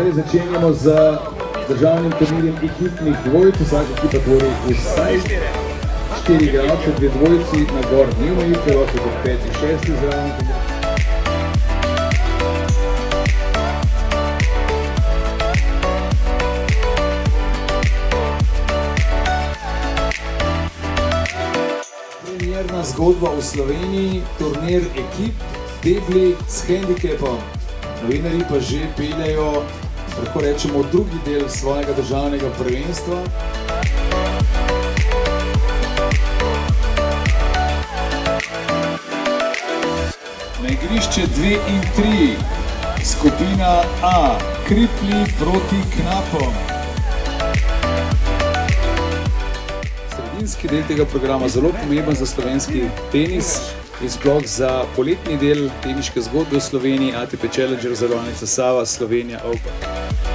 Zdaj začenjamo z državnim turnirjem ekipnih dvojic. Vsaka ekipa tvori vsaj 4 igralce, 2 dvojici, na gor ni omejitve, lahko do 5 in 6 zraven. Premierna zgodba v Sloveniji, turnir ekip, debli s hendikepom. Novinarji pa že peljejo, lahko rečemo, drugi del svojega državnega prvenstva. Na igrišče 2 in 3, skupina A, Kripli proti Knapom. Sredinski del tega programa zelo pomemben za slovenski tenis in sploh za poletni del teniške zgodbe v Sloveniji, ATP Challenger, zavarovalnica Sava, Slovenija Open.